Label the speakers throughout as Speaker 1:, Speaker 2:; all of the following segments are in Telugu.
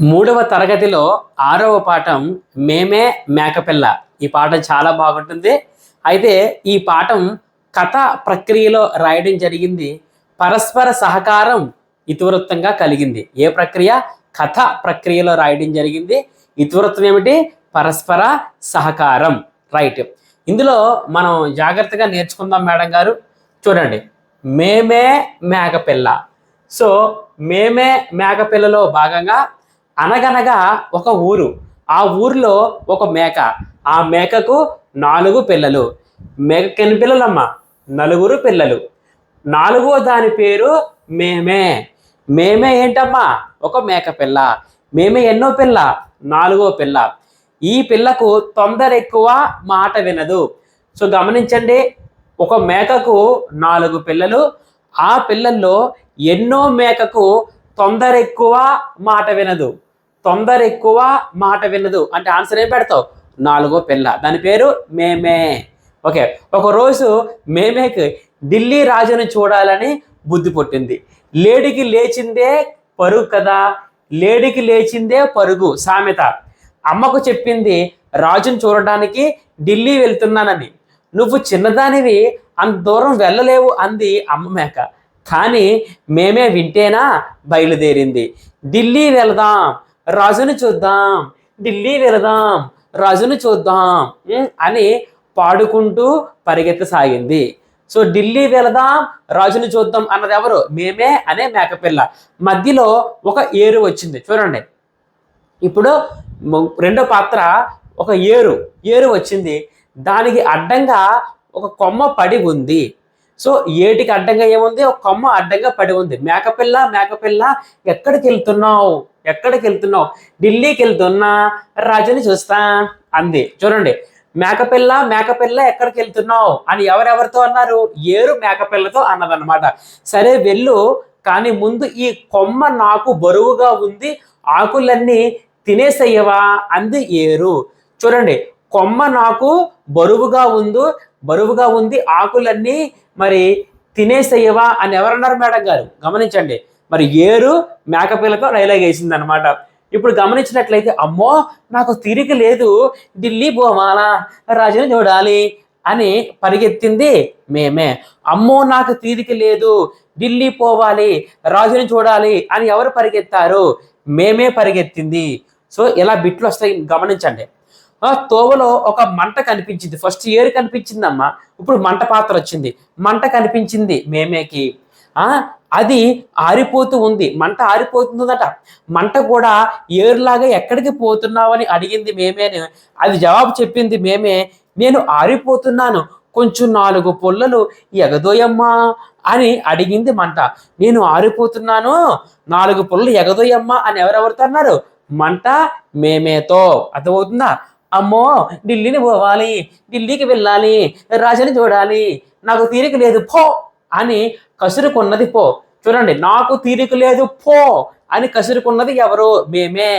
Speaker 1: మూడవ తరగతిలో 6వ పాఠం మేమే మేకపిల్ల. ఈ పాఠం చాలా బాగుంటుంది. అయితే ఈ పాఠం కథ ప్రక్రియలో రాయడం జరిగింది. పరస్పర సహకారం ఇతివృత్తంగా కలిగింది. ఏ ప్రక్రియ? కథ ప్రక్రియలో రాయడం జరిగింది. ఇతివృత్తం ఏమిటి? పరస్పర సహకారం. రైట్. ఇందులో మనం జాగ్రత్తగా నేర్చుకుందాం మేడం గారు. చూడండి, మేమే మేకపిల్ల. సో మేమే మేకపిల్లలో భాగంగా అనగనగా ఒక ఊరు, ఆ ఊరిలో ఒక మేక, ఆ మేకకు 4 పిల్లలు. మేకకి ఎన్ని పిల్లలమ్మా? 4 పిల్లలు. 4వ దాని పేరు మేమే. మేమే ఏంటమ్మా? ఒక మేక పిల్ల. మేమే ఎన్నో పిల్ల? 4వ పిల్ల. ఈ పిల్లకు తొందర ఎక్కువ, మాట వినదు. సో గమనించండి, ఒక మేకకు 4 పిల్లలు. ఆ పిల్లల్లో ఎన్నో మేకకు తొందర ఎక్కువ, మాట వినదు. తొందర ఎక్కువ, మాట వినదు అంటే ఆన్సర్ ఏం పెడతావు? 4వ పిల్ల. దాని పేరు మేమే. ఓకే. ఒకరోజు మేమేకి ఢిల్లీ రాజును చూడాలని బుద్ధి పుట్టింది. లేడికి లేచిందే పరుగు కదా, లేడికి లేచిందే పరుగు సామెత. అమ్మకు చెప్పింది, రాజును చూడడానికి ఢిల్లీ వెళ్తున్నానని. నువ్వు చిన్నదానివి, అంత దూరం వెళ్ళలేవు అంది అమ్మ మేక. కానీ మేమే వింటేనా బయలుదేరింది. ఢిల్లీ వెళదాం, రాజును చూద్దాం, ఢిల్లీ వెళదాం, రాజును చూద్దాం అని పాడుకుంటూ పరిగెత్తసాగింది. సో ఢిల్లీ వెళదాం, రాజును చూద్దాం అన్నది ఎవరు? మేమే అనే మేకపిల్ల. మధ్యలో ఒక ఏరు వచ్చింది. చూడండి, ఇప్పుడు రెండో పాత్ర ఒక ఏరు వచ్చింది. దానికి అడ్డంగా ఒక కొమ్మ పడి ఉంది. సో ఏటికి అడ్డంగా ఏముంది? ఒక కొమ్మ అడ్డంగా పడి ఉంది. మేకపిల్ల మేకపిల్ల ఎక్కడికి వెళ్తున్నావు? ఎక్కడికి వెళ్తున్నావు? ఢిల్లీకి వెళ్తున్నా, రాజుని చూస్తా అంది. చూడండి, మేకపిల్ల మేకపిల్ల ఎక్కడికి వెళ్తున్నావు అని ఎవరెవరితో అన్నారు? ఏరు మేకపిల్లతో అన్నదన్నమాట. సరే వెళ్ళు, కానీ ముందు ఈ కొమ్మ నాకు బరువుగా ఉంది, ఆకులన్నీ తినేసయ్యవా అంది ఏరు. చూడండి, కొమ్మ నాకు బరువుగా ఉంది, ఆకులన్నీ మరి తినేసయ్యవా అని ఎవరన్నారు మేడం గారు? గమనించండి, మరి ఏరు మేకపిల్లతో డైలాగ్ వేసింది అనమాట. ఇప్పుడు గమనించినట్లయితే, అమ్మో నాకు తీరిక లేదు, ఢిల్లీ పోవాలా, రాజుని చూడాలి అని పరిగెత్తింది మేమే. అమ్మో నాకు తీరిక లేదు, ఢిల్లీ పోవాలి, రాజుని చూడాలి అని ఎవరు పరిగెత్తారు? మేమే పరిగెత్తింది. సో ఇలా బిట్లు వస్తాయి, గమనించండి. తోవలో ఒక మంట కనిపించింది. ఫస్ట్ ఏరు కనిపించిందమ్మా, ఇప్పుడు మంట పాత్ర వచ్చింది. మంట కనిపించింది మేమేకి. అది ఆరిపోతూ ఉంది, మంట ఆరిపోతుందట. మంట కూడా ఏరులాగా ఎక్కడికి పోతున్నావని అడిగింది మేమేని. అది జవాబు చెప్పింది మేమే, నేను ఆరిపోతున్నాను, కొంచెం 4 పొల్లలు ఎగదోయమ్మా అని అడిగింది మంట. నేను ఆరిపోతున్నాను, 4 పొల్లలు ఎగదోయమ్మా అని ఎవరెవరితో అన్నారు? మంట మేమేతో. అర్థమవుతుందా? అమ్మో ఢిల్లీని పోవాలి, ఢిల్లీకి వెళ్ళాలి, రాజుని చూడాలి, నాకు తీరిక లేదు పో అని కసురుకున్నది పో. చూడండి, నాకు తీరిక లేదు పో అని కసురుకున్నది ఎవరు? మేమే.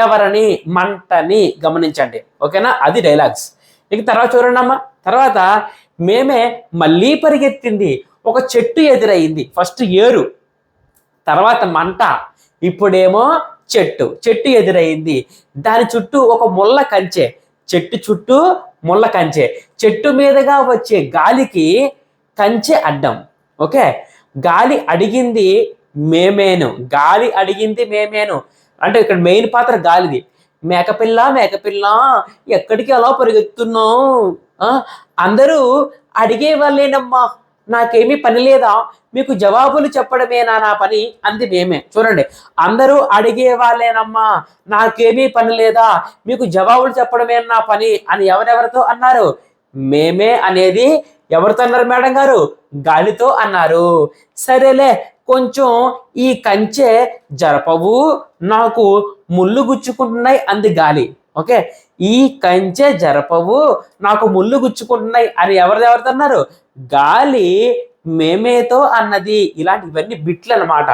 Speaker 1: ఎవరని? మంటని. గమనించండి, ఓకేనా? అది డైలాగ్స్. ఇక తర్వాత చూడండి అమ్మా, తర్వాత మేమే మళ్ళీ పరిగెత్తింది. ఒక చెట్టు ఎదురయింది. ఫస్ట్ ఏరు, తర్వాత మంట, ఇప్పుడేమో చెట్టు ఎదురైంది. దాని చుట్టూ ఒక ముళ్ళ కంచె. చెట్టు చుట్టూ ముళ్ళ కంచె. చెట్టు మీదుగా వచ్చే గాలికి కంచె అడ్డం. ఓకే, గాలి అడిగింది మేమేను. అంటే ఇక్కడ మెయిన్ పాత్ర గాలిది. మేకపిల్ల మేకపిల్ల ఎక్కడికి అలా పరిగెత్తున్నావు? అందరూ అడిగే వాళ్ళేనమ్మా, నాకేమీ పని లేదా, మీకు జవాబులు చెప్పడమేనా నా పని అంది మేమే. చూడండి, అందరూ అడిగే వాళ్ళేనమ్మా, నాకేమీ పని లేదా, మీకు జవాబులు చెప్పడమేనా నా పని అని ఎవరెవరితో అన్నారు? మేమే అనేది ఎవరితో అన్నారు మేడం గారు? గాలితో అన్నారు. సరేలే, కొంచెం ఈ కంచె జరపవు, నాకు ముళ్ళు గుచ్చుకుంటున్నాయి అంది గాలి. ఓకే, ఈ కంచె జరపవు, నాకు ముళ్ళు గుచ్చుకుంటున్నాయి అని ఎవరితో అన్నారు? గాలి మేమేతో అన్నది. ఇలాంటివన్నీ బిట్లు అనమాట.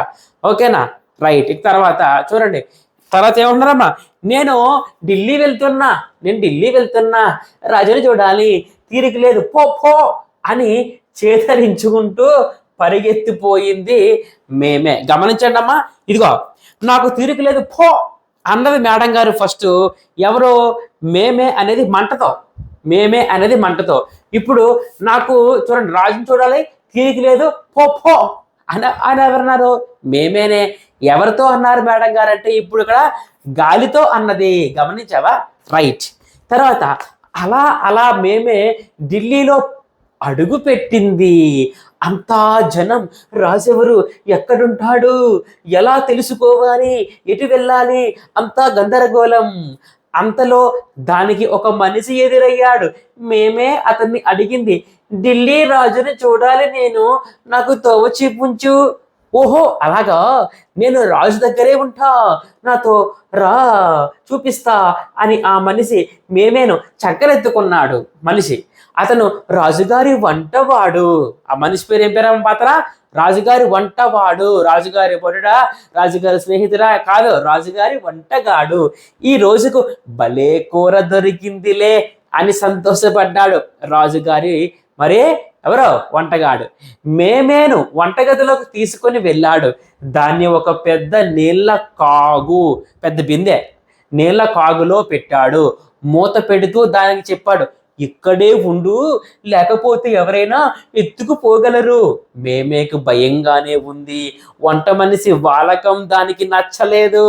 Speaker 1: ఓకేనా? రైట్. తర్వాత చూడండి, తర్వాత ఏమంటున్నారమ్మా? నేను ఢిల్లీ వెళ్తున్నా, రాజుని చూడాలి, తీరిక లేదు పో అని చేతరించుకుంటూ పరిగెత్తిపోయింది మేమే. గమనించండి అమ్మా, ఇదిగో నాకు తీరిక లేదు పో అన్నది మేడం గారు ఫస్ట్. ఎవరో మేమే అనేది మంటతో, మేమే అనేది మంటతో. ఇప్పుడు నాకు చూడండి, రాజుని చూడాలి, తీరిక లేదు, పో పో అని ఎవరన్నారు? మేమేనే. ఎవరితో అన్నారు మేడం గారు అంటే ఇప్పుడు ఇక్కడ గాలితో అన్నది. గమనించావా? రైట్. తర్వాత అలా అలా మేమే ఢిల్లీలో అడుగు పెట్టింది. అంతా జనం, రాజెవరు, ఎక్కడుంటాడు, ఎలా తెలుసుకోవాలి, ఎటు వెళ్ళాలి, అంతా గందరగోళం. అంతలో దానికి ఒక మనిషి ఎదురయ్యాడు. మేమే అతన్ని అడిగింది, ఢిల్లీ రాజుని చూడాలి నేను, నాకు తోవ చూపించు. ఓహో అలాగా, నేను రాజు దగ్గరే ఉంటా, నాతో రా చూపిస్తా అని ఆ మనిషి మేమేను చక్కరెత్తుకున్నాడు. మనిషి అతను రాజుగారి వంటవాడు. ఆ మనిషి పేరు ఏం పేరు పాత్ర? రాజుగారి వంటవాడు. రాజుగారి పొరుడా, రాజుగారి స్నేహితుడా కాదు, రాజుగారి వంటగాడు. ఈ రోజుకు భలే కూర దొరికిందిలే అని సంతోషపడ్డాడు రాజుగారి మరే ఎవరో వంటగాడు. మేమేను వంటగదిలోకి తీసుకొని వెళ్ళాడు. దాన్ని ఒక పెద్ద నీళ్ళ కాగు, పెద్ద బిందె నీళ్ళ కాగులో పెట్టాడు. మూత పెడుతూ దానికి చెప్పాడు, ఇక్కడే ఉండు, లేకపోతే ఎవరైనా ఎత్తుకుపోగలరు. మేమేకు భయంగానే ఉంది. వంట మనిషి వాలకం దానికి నచ్చలేదు.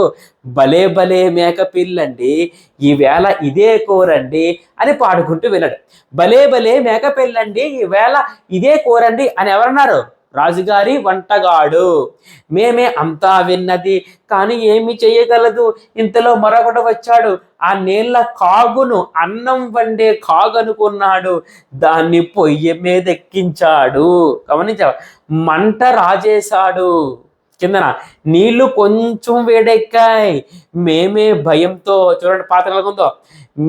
Speaker 1: భలే భలే మేక పిల్లండి, ఈవేళ ఇదే కూరండి అని పాడుకుంటూ వెళ్ళాడు. భలే భలే మేక పిల్లండి, ఈవేళ ఇదే కూరండి అని ఎవరన్నారు? రాజుగారి వంటగాడు. మేమే అంతా విన్నది, కానీ ఏమి చేయగలదు. ఇంతలో మరొకడు వచ్చాడు. ఆ నీళ్ళ కాగును అన్నం వండే కాగు అనుకున్నాడు. దాన్ని పొయ్యి మీద ఎక్కించాడు. గమనించా? మంట రాజేశాడు. కిందన నీళ్లు కొంచెం వేడెక్కాయి. మేమే భయంతో, చూడండి పాత్ర ఎలాగుందో,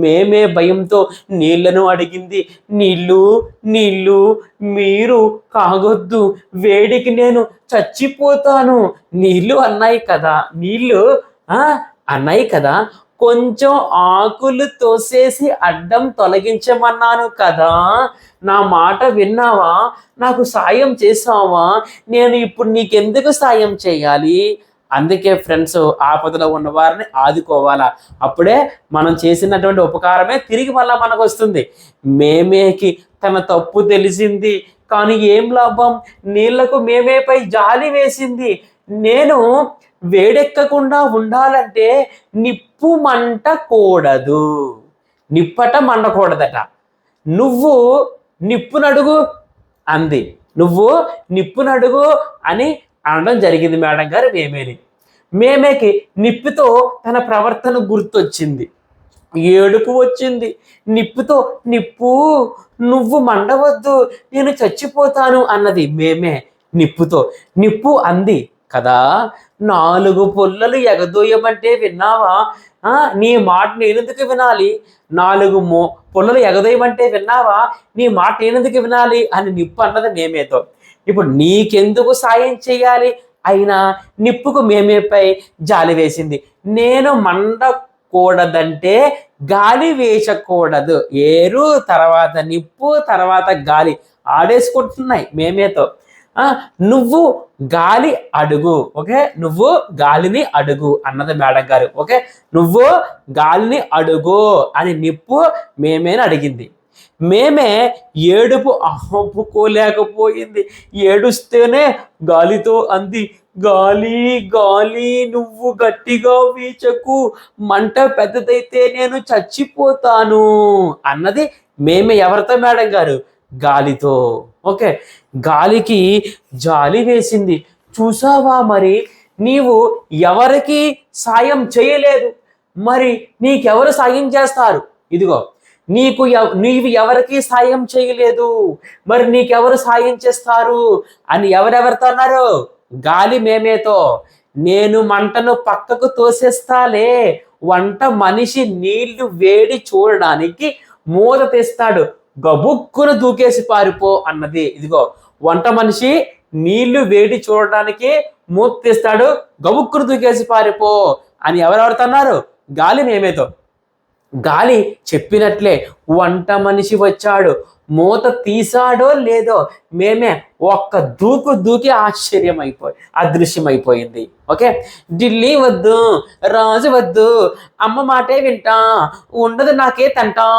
Speaker 1: మేమే భయంతో నీళ్లను అడిగింది, నీళ్ళు నీళ్ళు మీరు కాగొద్దు, వేడికి నేను చచ్చిపోతాను. నీళ్ళు అన్నాయి కదా, నీళ్ళు అన్నాయి కదా, కొంచెం ఆకులు తోసేసి అడ్డం తొలగించమన్నాను కదా, నా మాట విన్నావా? నాకు సాయం చేసావా? నేను ఇప్పుడు నీకెందుకు సాయం చేయాలి? అందుకే ఫ్రెండ్స్, ఆపదలో ఉన్న వారిని ఆదుకోవాలా. అప్పుడే మనం చేసినటువంటి ఉపకారమే తిరిగి మళ్ళా మనకు వస్తుంది. మేమేకి తన తప్పు తెలిసింది, కానీ ఏం లాభం? నీళ్లకు మేమేపై జాలి వేసింది. నేను వేడెక్కకుండా ఉండాలంటే నిప్పు మంటకూడదు, నిప్పట మండకూడదట. నువ్వు నిప్పునడుగు అంది. నువ్వు నిప్పునడుగు అని అనడం జరిగింది మేడం గారు మేమేని. మేమేకి నిప్పుతో తన ప్రవర్తన గుర్తొచ్చింది, ఏడుపు వచ్చింది. నిప్పుతో, నిప్పు నువ్వు మండవద్దు, నేను చచ్చిపోతాను అన్నది మేమే నిప్పుతో. నిప్పు అంది కదా, 4 పుల్లలు ఎగదోయమంటే విన్నావా? నీ మాట నేనెందుకు వినాలి? 4 పుల్లలు ఎగదోయమంటే విన్నావా? నీ మాట నేనెందుకు వినాలి అని నిప్పు అన్నది మేమేతో. ఇప్పుడు నీకెందుకు సాయం చేయాలి? అయినా నిప్పుకు మేమేపై జాలి వేసింది. నేను మండకూడదంటే గాలి వేయకూడదు. ఏరు తర్వాత నిప్పు తర్వాత గాలి ఆడేసుకుంటున్నాయి మేమేతో. నువ్వు గాలి అడుగు, ఓకే, నువ్వు గాలిని అడుగు అన్నది మేడం గారు. ఓకే, నువ్వు గాలిని అడుగు అని నిప్పు మేమేని అడిగింది. మేమే ఏడుపు ఆపుకోలేకపోయింది. ఏడుస్తేనే గాలితో అంది, గాలి గాలి నువ్వు గట్టిగా వీచకు, మంట పెద్దదైతే నేను చచ్చిపోతాను అన్నది మేమే. ఎవరితో మేడం గారు? గాలితో. ఓకే, గాలికి జాలి వేసింది. చూసావా మరి, నీవు ఎవరికి సాయం చేయలేదు, మరి నీకెవరు సాయం చేస్తారు? ఇదిగో నీవు ఎవరికి సాయం చేయలేదు, మరి నీకెవరు సాయం చేస్తారు అని ఎవరెవరితో అన్నారు? గాలి మేమేతో. నేను మంటను పక్కకు తోసేస్తాలే, వంట మనిషి నీళ్లు వేడి చూడడానికి మూత తెస్తాడు, గబుక్కును దూకేసి పారిపో అన్నది. ఇదిగో వంట మనిషి నీళ్లు వేడి చూడడానికి మూత తెస్తాడు, గబుక్కును దూకేసి పారిపో అని ఎవరెవరితో అన్నారు? గాలి మేమేతో. గాలి చెప్పినట్లే వంట మనిషి వచ్చాడు. మూత తీసాడో లేదో మేమే ఒక్క దూకి అదృశ్యమైపోయింది. ఓకే, ఢిల్లీ వద్దు, రాజు వద్దు, అమ్మ మాటే వింటా, ఉండదు నాకే తంటా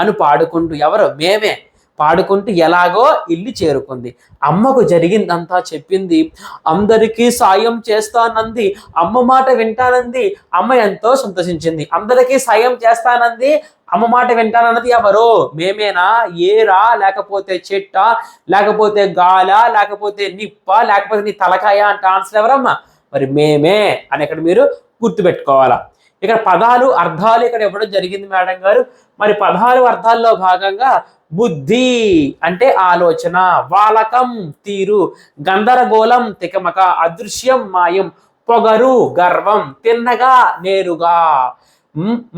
Speaker 1: అని పాడుకుంటూ ఎవరు మేమే పాడుకుంటూ ఎలాగో ఇల్లు చేరుకుంది. అమ్మకు జరిగిందంతా చెప్పింది. అందరికీ సాయం చేస్తానంది, అమ్మ మాట వింటానంది. అమ్మ ఎంతో సంతోషించింది. అందరికీ సాయం చేస్తానంది, అమ్మ మాట వింటానన్నది ఎవరు? మేమేనా? ఏరా, లేకపోతే చెట్ట, లేకపోతే గాల, లేకపోతే నిప్ప, లేకపోతే నీ తలకాయ అంటే ఆన్సర్ ఎవరమ్మా? మరి మేమే అని ఇక్కడ మీరు గుర్తుపెట్టుకోవాలా. ఇక్కడ పదాలు అర్థాలు ఇక్కడ ఇవ్వడం జరిగింది మేడం గారు. మరి పదాలు అర్థాల్లో భాగంగా బుద్ధి అంటే ఆలోచన, వాలకం తీరు, గందరగోళం తికమక, అదృశ్యం మాయం, పొగరు గర్వం, తిన్నగా నేరుగా,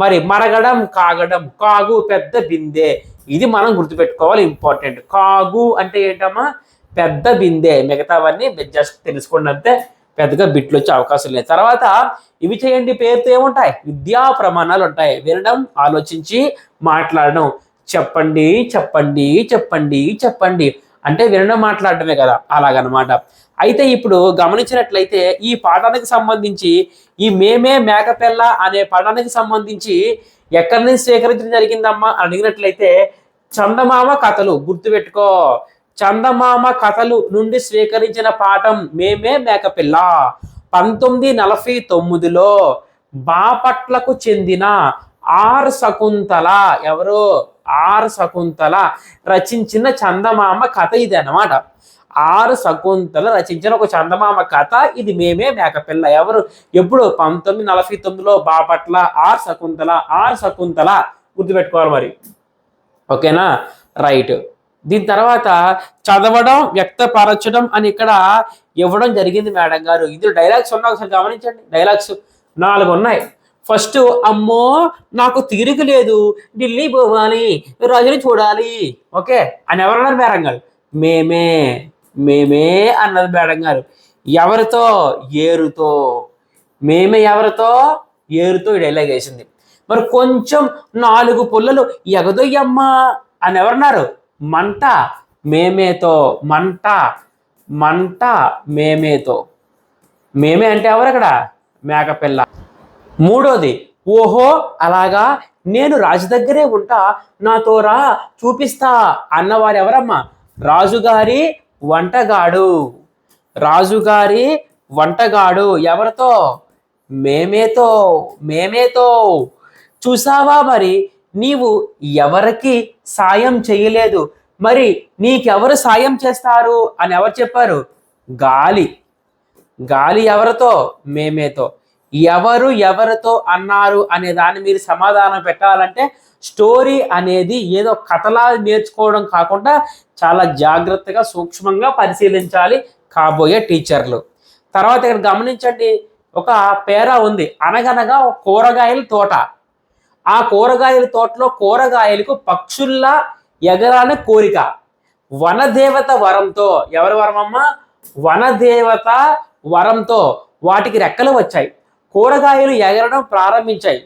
Speaker 1: మరి మరగడం కాగడం, కాగు పెద్ద బిందె. ఇది మనం గుర్తుపెట్టుకోవాలి, ఇంపార్టెంట్. కాగు అంటే ఏంటమ్మా? పెద్ద బిందె. మిగతావన్నీ జస్ట్ తెలుసుకోండి అంతే, పెద్దగా బిట్లు వచ్చే అవకాశం లేదు. తర్వాత ఇవి చేయండి పేరుతో ఏముంటాయి? విద్యా ప్రమాణాలు ఉంటాయి. వినడం, ఆలోచించి మాట్లాడడం. చెప్పండి చెప్పండి చెప్పండి చెప్పండి అంటే వినడం మాట్లాడటమే కదా, అలాగనమాట. అయితే ఇప్పుడు గమనించినట్లయితే ఈ పాఠానికి సంబంధించి ఈ మేమే మేకపిల్ల అనే పాఠానికి సంబంధించి ఎక్కడి నుంచి స్వీకరించడం జరిగిందమ్మా అడిగినట్లయితే చందమామ కథలు గుర్తుపెట్టుకో. చందమామ కథలు నుండి స్వీకరించిన పాఠం మేమే మేకపిల్ల. 1949లో బాపట్లకు చెందిన ఆర్ శకుంతల, ఎవరు? ఆర్ శకుంతల రచించిన చందమామ కథ ఇది అన్నమాట. ఆర్ శకుంతల రచించిన ఒక చందమామ కథ ఇది మేమే మేకపిల్ల. ఎవరు? ఎప్పుడు? 1949లో బాపట్ల ఆర్ శకుంతల గుర్తుపెట్టుకోవాలి మరి. ఓకేనా, రైట్. దీని తర్వాత చదవడం, వ్యక్తపరచడం అని ఇక్కడ ఇవ్వడం జరిగింది మేడం గారు. ఇందులో డైలాగ్స్ ఉన్నాయి, ఒకసారి గమనించండి. డైలాగ్స్ 4 ఉన్నాయి. ఫస్ట్, అమ్మో నాకు తీరిక లేదు, ఢిల్లీ పోవాలి, రాజుని చూడాలి. ఓకే అని ఎవరన్నారు మేడం గారు? మేమే అన్నది మేడం గారు. ఎవరితో? ఏరుతో. మేమే ఎవరితో? ఏరుతో ఈ డైలాగ్ వేసింది. మరి కొంచెం 4 పుల్లలు ఎగదొయ్యమ్మా అని ఎవరన్నారు? మంట. మేమేతో. మంట మేమేతో. మేమే అంటే ఎవరు అక్కడ? మేకపిల్ల. మూడోది, ఓహో అలాగా, నేను రాజు దగ్గరే ఉంటా, నాతోరా చూపిస్తా అన్నవారు ఎవరమ్మా? రాజుగారి వంటగాడు. రాజుగారి వంటగాడు ఎవరితో? మేమేతో. చూసావా మరి, నీవు ఎవరికి సాయం చేయలేదు, మరి నీకెవరు సాయం చేస్తారు అని ఎవరు చెప్పారు? గాలి ఎవరితో? మేమేతో. ఎవరితో అన్నారు అనే దాన్ని మీరు సమాధానం పెట్టాలంటే స్టోరీ అనేది ఏదో కథలా నేర్చుకోవడం కాకుండా చాలా జాగ్రత్తగా సూక్ష్మంగా పరిశీలించాలి కాబోయే టీచర్లు. తర్వాత ఇక్కడ గమనించండి, ఒక పేరా ఉంది. అనగనగా ఒక కూరగాయల తోట. ఆ కూరగాయల తోటలో కూరగాయలకు పక్షుల్లా ఎగరాలని కోరిక. వనదేవత వరంతో, ఎవరి వరమమ్మా? వనదేవత వరంతో వాటికి రెక్కలు వచ్చాయి. కూరగాయలు ఎగరడం ప్రారంభించాయి.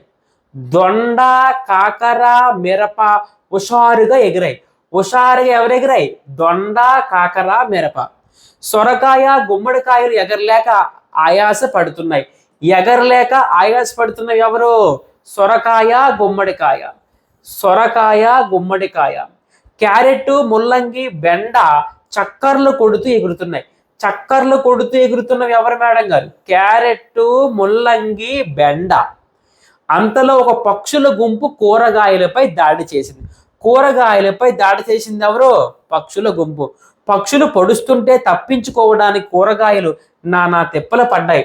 Speaker 1: దొండ, కాకర, మిరప హుషారుగా ఎగిరాయి. హుషారుగా ఎవరు ఎగిరాయి? దొండ, కాకర, మిరప. సొరకాయ, గుమ్మడికాయలు ఎగరలేక ఆయాస పడుతున్నాయి. ఎగరలేక ఆయాస పడుతున్నవి ఎవరు? సొరకాయ, గుమ్మడికాయ. క్యారెట్, ముల్లంగి, బెండ చక్కర్లు కొడుతూ ఎగురుతున్నాయి. చక్కర్లు కొడుతూ ఎగురుతున్నవి ఎవరు మేడం గారు? క్యారెట్, ముల్లంగి, బెండ. అంతలో ఒక పక్షుల గుంపు కూరగాయలపై దాడి చేసింది. కూరగాయలపై దాడి చేసింది ఎవరు? పక్షుల గుంపు. పక్షులు పొడుస్తుంటే తప్పించుకోవడానికి కూరగాయలు నానా తెప్పలు పడ్డాయి.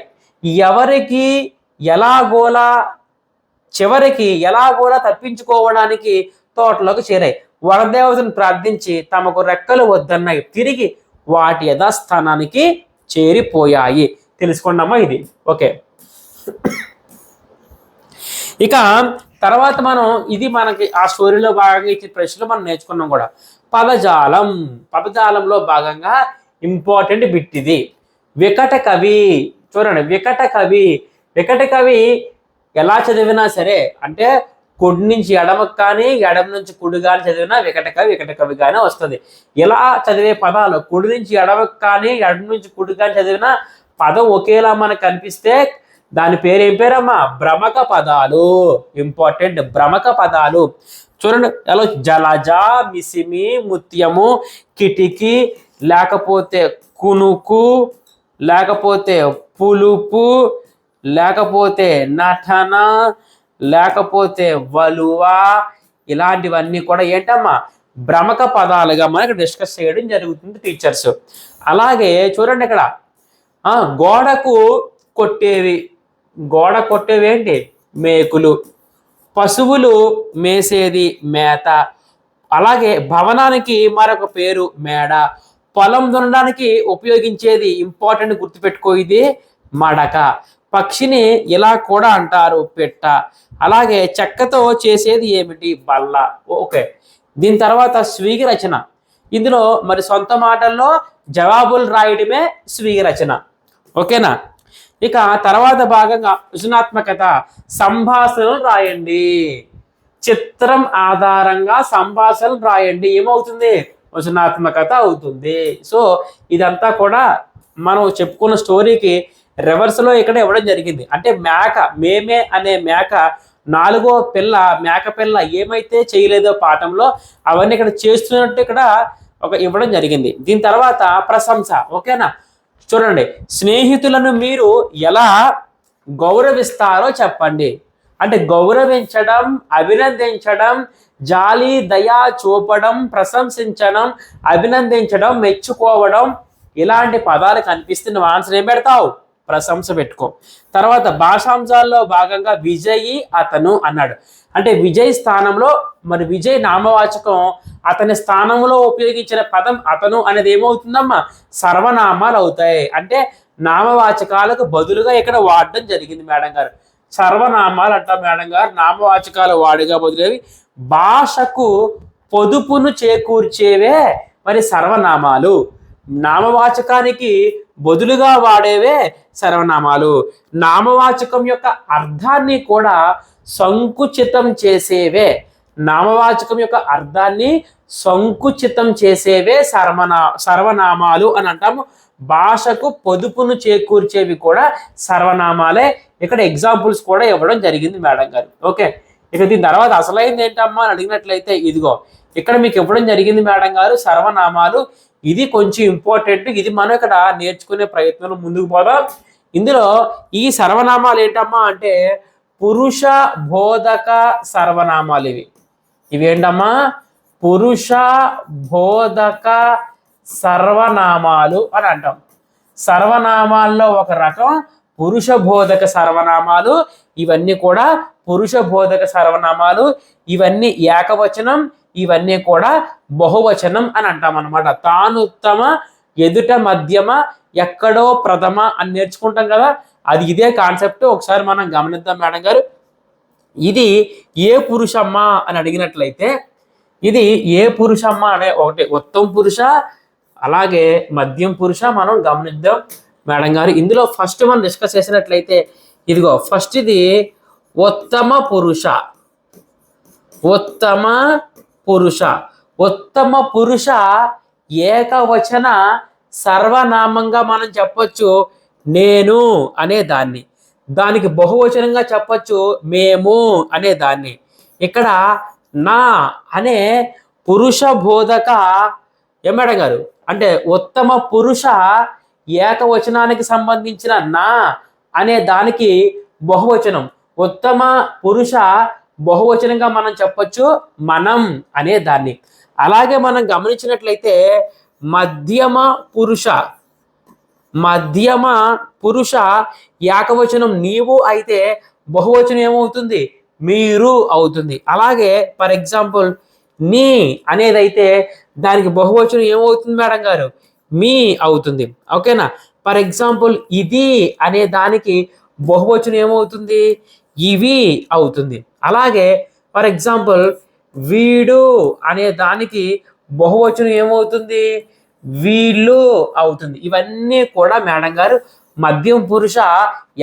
Speaker 1: చివరికి ఎలాగోలా తప్పించుకోవడానికి తోటలోకి చేరాయి. వరదేవతను ప్రార్థించి తమకు రెక్కలు వద్దన్నాయి. తిరిగి వాటి యథాస్థానానికి చేరిపోయాయి. తెలుసుకోండమ్మా ఇది. ఓకే, ఇక తర్వాత మనకి ఆ స్టోరీలో భాగంగా ఇచ్చిన ప్రశ్నలు మనం నేర్చుకున్నాం కూడా. పదజాలంలో భాగంగా ఇంపార్టెంట్ బిట్ ఇది. వికట కవి. చూడండి, వికట కవి ఎలా చదివినా సరే అంటే కుడి నుంచి ఎడమకు కానీ ఎడమ నుంచి కుడి కానీ చదివినా వికట కవిగానే వస్తుంది. ఇలా చదివే పదాలు కుడి నుంచి ఎడమకు కానీ ఎడమ నుంచి కుడి కానీ చదివినా పదం ఒకేలా మనకు కనిపిస్తే దాని పేరు ఏం పేరమ్మా? భ్రమక పదాలు. ఇంపార్టెంట్, భ్రమక పదాలు. చూడండి ఎలా జలజ, మిసిమి, ముత్యము, కిటికీ, లేకపోతే కునుకు, లేకపోతే పులుపు, లేకపోతే నటన, లేకపోతే వలువ, ఇలాంటివన్నీ కూడా ఏంటమ్మా? భ్రమక పదాలుగా మనకు డిస్కస్ చేయడం జరుగుతుంది టీచర్స్. అలాగే చూడండి ఇక్కడ గోడకు కొట్టేవి, గోడ కొట్టేవి ఏంటి? మేకులు. పశువులు మేసేది మేత. అలాగే భవనానికి మరొక పేరు మేడ. పొలం దున్నడానికి ఉపయోగించేది ఇంపార్టెంట్, గుర్తుపెట్టుకో, ఇది మడక. పక్షిని ఇలా కూడా అంటారు, పెట్ట. అలాగే చెక్కతో చేసేది ఏమిటి? బల్ల. ఓకే. దీని తర్వాత స్వీయ రచన. ఇందులో మరి సొంత మాటల్లో జవాబులు రాయడమే స్వీయ రచన. ఓకేనా? ఇక తర్వాత భాగంగా సృజనాత్మకత. సంభాషణలు రాయండి. చిత్రం ఆధారంగా సంభాషణలు రాయండి. ఏమవుతుంది? సృజనాత్మకత అవుతుంది. సో ఇదంతా కూడా మనం చెప్పుకున్న స్టోరీకి రివర్స్లో ఇక్కడ ఇవ్వడం జరిగింది. అంటే మేక, మేమే అనే మేక 4వ పిల్ల, మేక పిల్ల ఏమైతే చేయలేదో పాఠంలో అవన్నీ ఇక్కడ చేస్తున్నట్టు ఇక్కడ ఒక ఇవ్వడం జరిగింది. దీని తర్వాత ప్రశంస. ఓకేనా? చూడండి, స్నేహితులను మీరు ఎలా గౌరవిస్తారో చెప్పండి. అంటే గౌరవించడం, అభినందించడం, జాలి దయా చూపడం, ప్రశంసించడం, అభినందించడం, మెచ్చుకోవడం, ఇలాంటి పదాలు కనిపిస్తున్న ఆన్సర్ ఏం పెడతావు? ప్రశంస పెట్టుకో. తర్వాత భాషాంశాల్లో భాగంగా విజయి అతను అన్నాడు. అంటే విజయ్ స్థానంలో మరి విజయ్ నామవాచకం, అతని స్థానంలో ఉపయోగించిన పదం అతను అనేది ఏమవుతుందమ్మా? సర్వనామాలు అవుతాయి. అంటే నామవాచకాలకు బదులుగా ఇక్కడ వాడడం జరిగింది మేడం గారు. సర్వనామాలు అంటాం మేడం గారు, నామవాచకాలు వాడిగా బదులేవి. భాషకు పొదుపును చేకూర్చేవే మరి సర్వనామాలు. నామవాచకానికి బదులుగా వాడేవే సర్వనామాలు. నామవాచకం యొక్క అర్థాన్ని కూడా సంకుచితం చేసేవే, నామవాచకం యొక్క అర్థాన్ని సంకుచితం చేసేవే సర్వనామాలు అని అంటాము. భాషకు పొదుపును చేకూర్చేవి కూడా సర్వనామాలే. ఇక్కడ ఎగ్జాంపుల్స్ కూడా ఇవ్వడం జరిగింది మేడం గారు. ఓకే. ఇక దీని తర్వాత అసలైంది ఏంటమ్మా అని అడిగినట్లయితే ఇదిగో ఇక్కడ మీకు ఇవ్వడం జరిగింది మేడం గారు, సర్వనామాలు. ఇది కొంచెం ఇంపార్టెంట్, ఇది మనం ఇక్కడ నేర్చుకునే ప్రయత్నంలో ముందుకు పోదాం. ఇందులో ఈ సర్వనామాలు ఏంటమ్మా అంటే పురుష బోధక సర్వనామాలు. ఇవేంటమ్మా? పురుష బోధక సర్వనామాలు అని అంటాం. సర్వనామాల్లో ఒక రకం పురుష బోధక సర్వనామాలు. ఇవన్నీ కూడా పురుష బోధక సర్వనామాలు. ఇవన్నీ ఏకవచనం, ఇవన్నీ కూడా బహువచనం అని అంటాం అన్నమాట. తానుత్తమ, ఎదుట మధ్యమ, ఎక్కడో ప్రథమ అని నేర్చుకుంటాం కదా, అది ఇదే కాన్సెప్ట్. ఒకసారి మనం గమనిద్దాం మేడం గారు. ఇది ఏ పురుషమ్మ అని అడిగినట్లయితే ఇది ఏ పురుషమ్మ అనే ఒకటి ఉత్తమ పురుష, అలాగే మధ్యం పురుష మనం గమనిద్దాం మేడం గారు. ఇందులో ఫస్ట్ మనం డిస్కస్ చేసినట్లయితే ఇదిగో ఫస్ట్ ఇది ఉత్తమ పురుష. ఉత్తమ పురుష, ఉత్తమ పురుష ఏకవచన సర్వనామంగా మనం చెప్పొచ్చు నేను అనే దాన్ని. దానికి బహువచనంగా చెప్పొచ్చు మేము అనే దాన్ని. ఇక్కడ నా అనే పురుష బోధక మేడం గారు అంటే ఉత్తమ పురుష ఏకవచనానికి సంబంధించిన నా అనే దానికి బహువచనం. ఉత్తమ పురుష బహువచనంగా మనం చెప్పొచ్చు మనం అనే దాన్ని. అలాగే మనం గమనించినట్లయితే మధ్యమ పురుష, మధ్యమ పురుష ఏకవచనం నీవు అయితే బహువచనం ఏమవుతుంది? మీరు అవుతుంది. అలాగే ఫర్ ఎగ్జాంపుల్ నీ అనేది అయితే దానికి బహువచనం ఏమవుతుంది మేడం గారు? మీ అవుతుంది. ఓకేనా? ఫర్ ఎగ్జాంపుల్ ఇది అనే దానికి బహువచనం ఏమవుతుంది? ఇవి అవుతుంది. అలాగే ఫర్ ఎగ్జాంపుల్ వీడు అనే దానికి బహువచనం ఏమవుతుంది? వీళ్ళు అవుతుంది. ఇవన్నీ కూడా మేడం గారు మధ్యం పురుష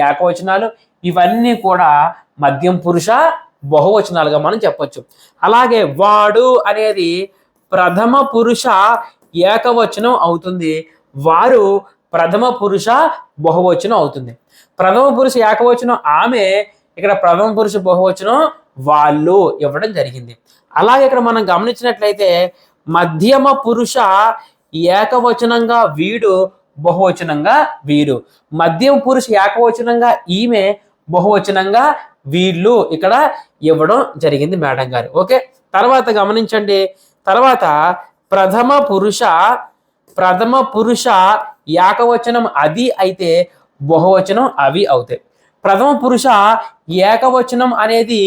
Speaker 1: ఏకవచనాలు. ఇవన్నీ కూడా మధ్యం పురుష బహువచనాలుగా మనం చెప్పొచ్చు. అలాగే వాడు అనేది ప్రథమ పురుష ఏకవచనం అవుతుంది, వారు ప్రథమ పురుష బహువచనం అవుతుంది. ప్రథమ పురుష ఏకవచనం ఆమె, ఇక్కడ ప్రథమ పురుష బహువచనం వాళ్ళు ఇవ్వడం జరిగింది. అలాగే ఇక్కడ మనం గమనించినట్లయితే మధ్యమ పురుష ఏకవచనంగా వీడు, బహువచనంగా వీరు. మధ్యమ పురుష ఏకవచనంగా ఈమె, బహువచనంగా వీళ్ళు ఇక్కడ ఇవ్వడం జరిగింది మేడం గారు. ఓకే, తర్వాత గమనించండి. తర్వాత ప్రథమ పురుష ఏకవచనం అది అయితే బహువచనం అవి అవుతాయి. ప్రథమ పురుష ఏకవచనం అనేది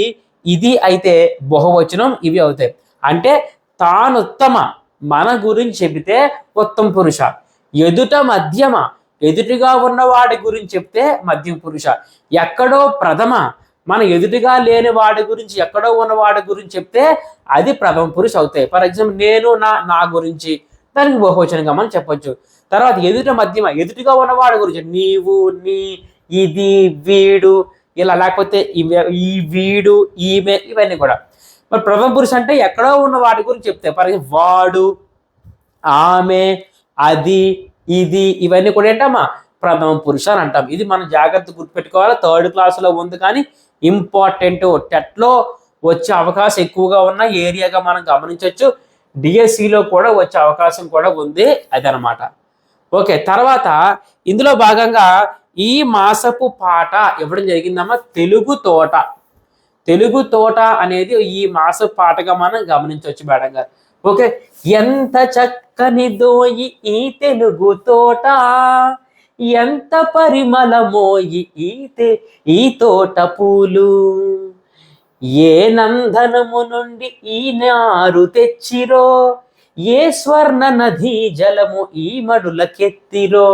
Speaker 1: ఇది అయితే బహువచనం ఇవి అవుతాయి. అంటే తానుత్తమ, మన గురించి చెబితే ఉత్తమ పురుష, ఎదుట మధ్యమ, ఎదుటిగా ఉన్నవాడి గురించి చెప్తే మధ్యమ పురుష, ఎక్కడో ప్రథమ, మన ఎదుటిగా లేని వాడి గురించి, ఎక్కడో ఉన్నవాడి గురించి చెప్తే అది ప్రథమ పురుష అవుతాయి. ఫర్ ఎగ్జాంపుల్ నేను నా గురించి, దానికి బహువచనంగా మనం చెప్పొచ్చు. తర్వాత ఎదుట మధ్యమ, ఎదుటిగా ఉన్నవాడి గురించి నీవు, నీ, ఇది, వీడు, ఇలా, లేకపోతే ఈ వీడు, ఈమె, ఇవన్నీ కూడా. మరి ప్రథమ పురుష అంటే ఎక్కడో ఉన్న వాటి గురించి చెప్తే, ఫర్ ఎగ్జాంపుల్ వాడు, ఆమె, అది, ఇది, ఇవన్నీ కూడా ఏంటమ్మా ప్రథమ పురుష అని అంటాం. ఇది మనం జాగ్రత్త గుర్తుపెట్టుకోవాలి. 3rd క్లాస్లో ఉంది, కానీ ఇంపార్టెంట్, టెట్లో వచ్చే అవకాశం ఎక్కువగా ఉన్న ఏరియాగా మనం గమనించవచ్చు. డిఎస్సిలో కూడా వచ్చే అవకాశం కూడా ఉంది, అదనమాట. ఓకే, తర్వాత ఇందులో భాగంగా ఈ మాసపు పాట ఇవ్వడం జరిగిందమ్మా తెలుగు తోట. తెలుగు తోట అనేది ఈ మాసపు పాటగా మనం గమనించవచ్చు మేడం గారు. ఓకే, ఎంత చక్కని దోయి ఈ తెలుగు తోట, ఎంత పరిమళమోయి ఈ తోట పూలు, ఏ నందనము నుండి ఈ నారు తెచ్చిరో, ఏ స్వర్ణ నదీ జలము ఈ మడులకెత్తిరో,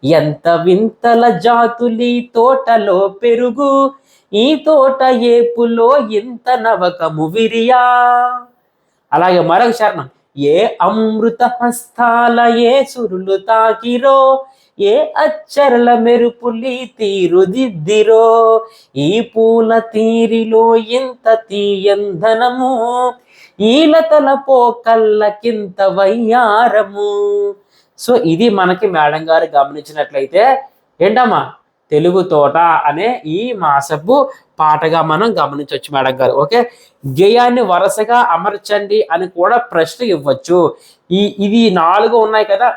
Speaker 1: ఎంత వింతల జాతులి తోటలో పెరుగు, ఈ తోట ఏపులో ఇంత నవకము విరియా. అలాగే మరొక చరణం, ఏ అమృత హస్తాల ఏ సురులు తాకిరో, ఏ అచ్చరల మెరుపులి తీరుదిద్దిరో, ఈ పూల తీరిలో ఇంత తీయందనము, ఈ లతల పోకల్లకింత వయ్యారము. సో ఇది మనకి మేడం గారు గమనించినట్లయితే ఏంటమ్మా తెలుగు తోట అనే ఈ మాసపు పాటగా మనం గమనించవచ్చు మేడం గారు. ఓకే, గేయాన్ని వరుసగా అమర్చండి అని కూడా ప్రశ్న ఇవ్వచ్చు. ఇది 4 ఉన్నాయి కదా,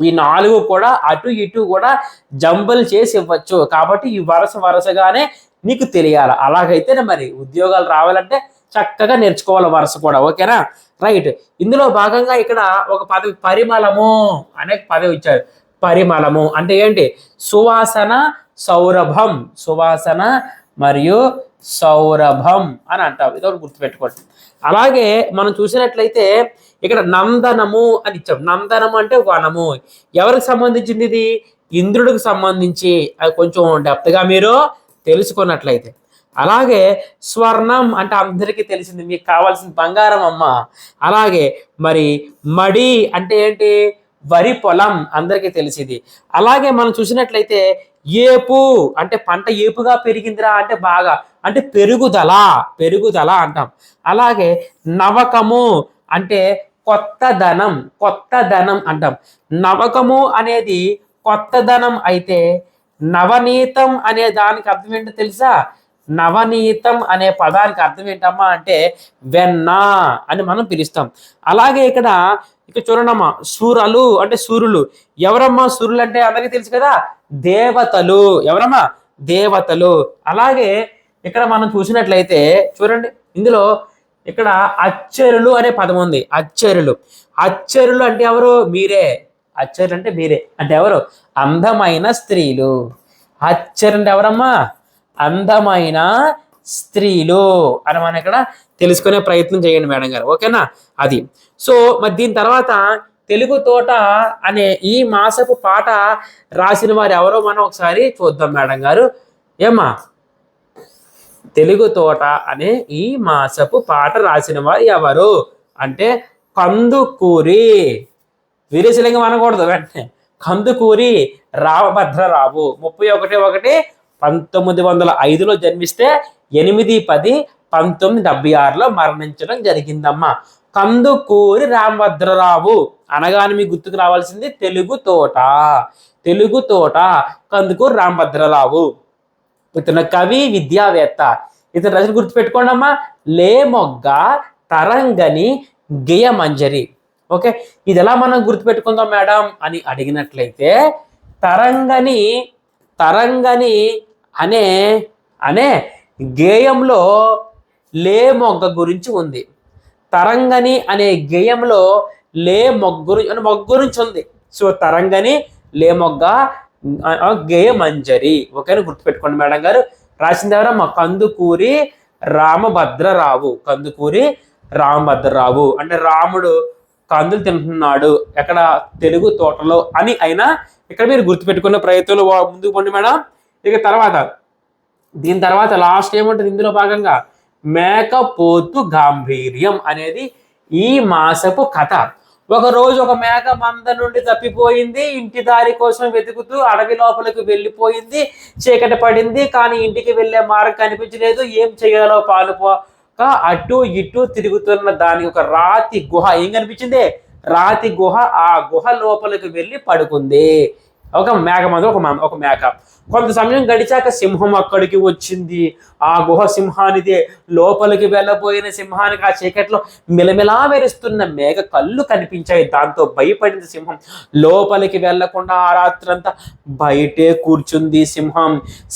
Speaker 1: ఈ 4 కూడా అటు ఇటు కూడా జంబుల్ చేసి ఇవ్వచ్చు. కాబట్టి ఈ వరుసగానే నీకు తెలియాలి. అలాగైతేనే మరి ఉద్యోగాలు రావాలంటే చక్కగా నేర్చుకోవాలి వరుస కూడా. ఓకేనా, రైట్. ఇందులో భాగంగా ఇక్కడ ఒక పదవి పరిమళము అనే పదవి ఇచ్చారు. పరిమళము అంటే ఏంటి? సువాసన, సౌరభం. సువాసన మరియు సౌరభం అని అంటాం. ఇది ఒకటి గుర్తుపెట్టుకోండి. అలాగే మనం చూసినట్లయితే ఇక్కడ నందనము అని ఇచ్చాం. నందనము అంటే వనము. ఎవరికి సంబంధించింది ఇది? ఇంద్రుడికి సంబంధించి. అది కొంచెం డెప్త్గా మీరు తెలుసుకున్నట్లయితే. అలాగే స్వర్ణం అంటే అందరికీ తెలిసింది, మీకు కావాల్సిన బంగారం అమ్మ. అలాగే మరి మడి అంటే ఏంటి? వరి పొలం, అందరికీ తెలిసింది. అలాగే మనం చూసినట్లయితే ఏపు అంటే పంట ఏపుగా పెరిగిందిరా అంటే బాగా, అంటే పెరుగుదల అంటాం. అలాగే నవకము అంటే కొత్త ధనం అంటాం. నవకము అనేది కొత్త ధనం అయితే నవనీతం అనే దానికి అర్థం ఏంటో తెలుసా? నవనీతం అనే పదానికి అర్థం ఏంటమ్మా అంటే వెన్న అని మనం పిలుస్తాం. అలాగే ఇక్కడ చూడండమ్మా, సూరలు అంటే సూర్యులు. ఎవరమ్మా సూర్యులు అంటే అందరికీ తెలుసు కదా, దేవతలు. ఎవరమ్మా? దేవతలు. అలాగే ఇక్కడ మనం చూసినట్లయితే చూడండి, ఇందులో ఇక్కడ అచ్చరులు అనే పదం ఉంది. అచ్చరులు అంటే ఎవరు? మీరే. అచ్చరులు అంటే మీరే. అంటే ఎవరు? అందమైన స్త్రీలు. అచ్చరు అంటే ఎవరమ్మా? అందమైన స్త్రీలు అని మనం ఇక్కడ తెలుసుకునే ప్రయత్నం చేయండి మేడం గారు. ఓకేనా, అది. సో మరి దీని తర్వాత తెలుగు తోట అనే ఈ మాసపు పాట రాసిన వారు ఎవరో మనం ఒకసారి చూద్దాం మేడం గారు. ఏమ్మా, తెలుగు తోట అనే ఈ మాసపు పాట రాసిన వారు ఎవరు అంటే కందుకూరి. వీరేశలింగం అనకూడదు వెంటనే. కందుకూరి రామభద్రరావు. 31/1 1905లో జన్మిస్తే 8-10-1976లో మరణించడం జరిగిందమ్మా. కందుకూరి రామభద్రరావు అనగానే మీకు గుర్తుకు రావాల్సింది తెలుగు తోట. కందుకూరి రామభద్రరావు. ఇతను కవి, విద్యావేత్త. ఇతను రచన గుర్తుపెట్టుకోండి అమ్మా. లేమొగ్గ, తరంగని, గేయమంజరి. ఓకే, ఇది ఎలా మనం గుర్తుపెట్టుకుందాం మేడం అని అడిగినట్లయితే తరంగని అనే అనే గేయంలో లేమొగ్గ గురించి ఉంది. తరంగని అనే గేయంలో మొగ్గ గురించి ఉంది. సో తరంగని, లేమొగ్గ, గేయమంజరి. ఓకేనా, గుర్తుపెట్టుకోండి మేడం గారు. రాసింది ఎవరా? మా కందుకూరి రామభద్రరావు. అంటే రాముడు కందులు తింటున్నాడు ఎక్కడ? తెలుగు తోటలో అని అయినా ఇక్కడ మీరు గుర్తుపెట్టుకున్న ప్రయత్నంలో ముందుకు పండి మేడం. ఇక దీని తర్వాత లాస్ట్ ఏముంటుంది ఇందులో భాగంగా? మేకపోతు గాంభీర్యం అనేది ఈ మాసపు కథ. ఒకరోజు ఒక మేక మంద నుండి తప్పిపోయింది. ఇంటి దారి కోసం వెతుకుతూ అడవి లోపలికి వెళ్ళిపోయింది. చీకటి పడింది, కానీ ఇంటికి వెళ్ళే మార్గం కనిపించలేదు. ఏం చేయాలో పాలుపోక అటు ఇటు తిరుగుతున్న దానికి ఒక రాతి గుహ ఏం కనిపించింది? రాతి గుహ. ఆ గుహ లోపలికి వెళ్ళి పడుకుంది. ఒక మేక మంద, ఒక మేక. కొంత సమయం గడిచాక సింహం అక్కడికి వచ్చింది. ఆ గుహ సింహానిదే. లోపలికి వెళ్ళబోయిన సింహానికి ఆ చీకట్లో మిలమిలా మెరుస్తున్న మేక కళ్ళు కనిపించాయి. దాంతో భయపడింది సింహం. లోపలికి వెళ్లకుండా ఆ రాత్రంతా బయటే కూర్చుంది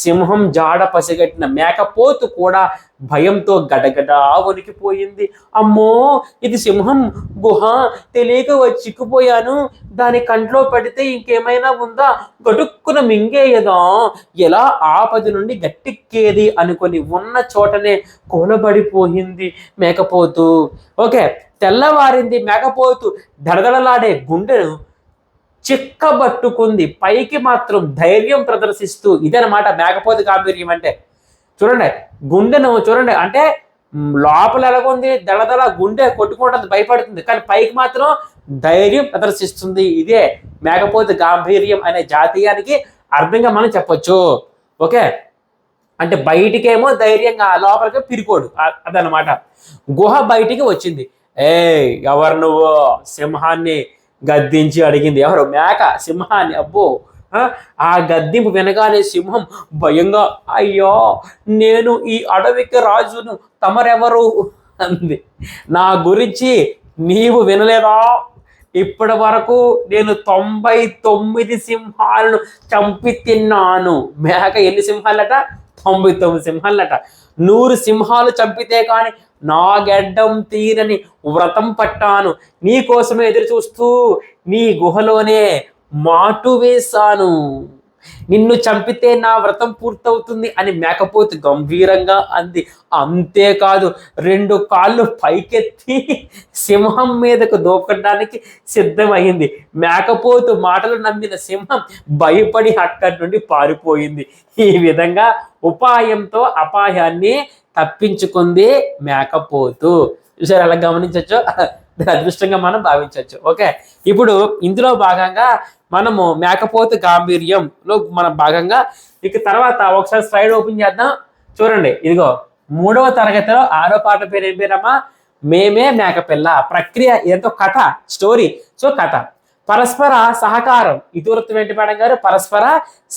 Speaker 1: సింహం జాడ పసిగట్టిన మేకపోతు కూడా భయంతో గడగడా వణికిపోయింది. అమ్మో, ఇది సింహం గుహ, తెలియక చిక్కుపోయాను. దాని కంట్లో పడితే ఇంకేమైనా ఉందా? గటుక్కున మింగేయదా? ఎలా ఆపద నుండి గట్టెక్కేది అనుకొని ఉన్న చోటనే కూలబడిపోయింది మేకపోతు. ఓకే, తెల్లవారింది. మేకపోతు దడదడలాడే గుండెను చిక్కబట్టుకుంది. పైకి మాత్రం ధైర్యం ప్రదర్శిస్తూ, ఇదనమాట మేకపోతు గాంభీర్యం అంటే. చూడండి, గుండెను చూడండి, అంటే లోపల ఎలాగుంది? దడదడ గుండె కొట్టుకుంటుంది, భయపడుతుంది, కానీ పైకి మాత్రం ధైర్యం ప్రదర్శిస్తుంది. ఇదే మేకపోతు గాంభీర్యం అనే జాతీయానికి అర్థంగా మనం చెప్పొచ్చు. ఓకే, అంటే బయటికేమో ధైర్యంగా, లోపలికి పిరికోడు, అదనమాట. గుహ బయటికి వచ్చింది. ఎవరు నువ్వు? సింహాన్ని గద్దించి అడిగింది. ఎవరు? మేక సింహాన్ని. అబ్బో, ఆ గద్దింపు వినగానే సింహం భయంగా, అయ్యో, నేను ఈ అడవికి రాజును, తమరెవరు అంది. నా గురించి నీవు వినలేదా? ఇప్పటి వరకు నేను 99 సింహాలను చంపి తిన్నాను. మేక ఎన్ని సింహాలట? 99 సింహాలట. 100 సింహాలు చంపితే కానీ నా గెడ్డం తీరని వ్రతం పట్టాను. నీ కోసమే ఎదురు చూస్తూ నీ గుహలోనే మాటు వేశాను. నిన్ను చంపితే నా వ్రతం పూర్తవుతుంది అని మేకపోతు గంభీరంగా అంది. అంతేకాదు, 2 కాళ్ళు పైకెత్తి సింహం మీదకు దూకడానికి సిద్ధమైంది. మేకపోతు మాటలు నమ్మిన సింహం భయపడి అక్కడి నుండి పారిపోయింది. ఈ విధంగా ఉపాయంతో అపాయాన్ని తప్పించుకుంది మేకపోతు. చూసారు, అలా గమనించవచ్చు. అదృష్టంగా మనం భావించవచ్చు. ఓకే, ఇప్పుడు ఇందులో భాగంగా మనము మేకపోతు గాంభీర్యంలో మన భాగంగా ఇక తర్వాత ఒకసారి స్లైడ్ ఓపెన్ చేద్దాం. చూడండి, ఇదిగో 3వ తరగతిలో 6వ పాఠం పేరు ఏం పేరమ్మా? మేమే మేకపిల్ల. ప్రక్రియ ఎంతో కథ, స్టోరీ. సో కథ. పరస్పర సహకారం. ఇతివృత్తం ఏంటి మేడం గారు? పరస్పర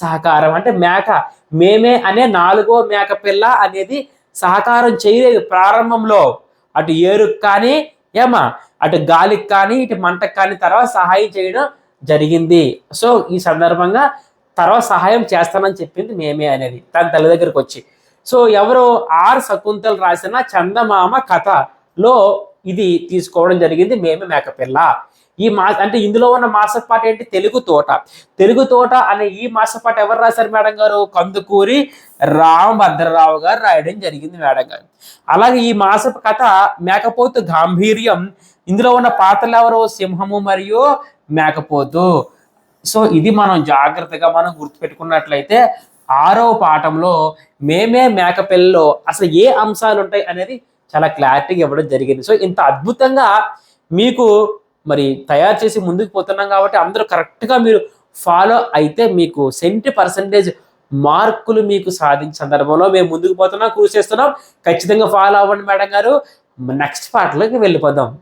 Speaker 1: సహకారం. అంటే మేమే అనే 4వ మేకపిల్ల అనేది సహకారం చేయలేదు ప్రారంభంలో. అటు ఏరుకు కానీ అటు గాలికి కానీ ఇటు మంటకు కానీ తర్వాత సహాయం చేయడం జరిగింది. సో ఈ సందర్భంగా తర్వాత సహాయం చేస్తానని చెప్పింది మేమే అనేది తన తల్లి దగ్గరకు వచ్చి. సో ఎవరో ఆర్ శకుంతల రాసిన చందమామ కథలో ఇది తీసుకోవడం జరిగింది, మేమే మేకపిల్ల. ఈ అంటే ఇందులో ఉన్న మాసపు పాట ఏంటి? తెలుగు తోట. తెలుగు తోట అనే ఈ మాసపు పాట ఎవరు రాశారు మేడం గారు? కందుకూరి రామభద్రరావు గారు రాయడం జరిగింది మేడం గారు. అలాగే ఈ మాసపు కథ మేకపోతు గాంభీర్యం. ఇందులో ఉన్న పాత్రలు ఎవరు? సింహము మరియు మేకపోతు. సో ఇది మనం జాగ్రత్తగా మనం గుర్తుపెట్టుకున్నట్లయితే 6వ పాఠంలో మేమే మేకపిల్లలో అసలు ఏ అంశాలు ఉంటాయి అనేది చాలా క్లారిటీగా ఇవ్వడం జరిగింది. సో ఇంత అద్భుతంగా మీకు మరి తయారు చేసి ముందుకు పోతున్నాం కాబట్టి అందరూ కరెక్ట్గా మీరు ఫాలో అయితే మీకు 70% మార్కులు మీకు సాధించే సందర్భంలో మేము ముందుకు పోతున్నాం, కృషి చేస్తున్నాం. ఖచ్చితంగా ఫాలో అవ్వండి మేడం గారు. నెక్స్ట్ పాటలోకి వెళ్ళిపోదాం.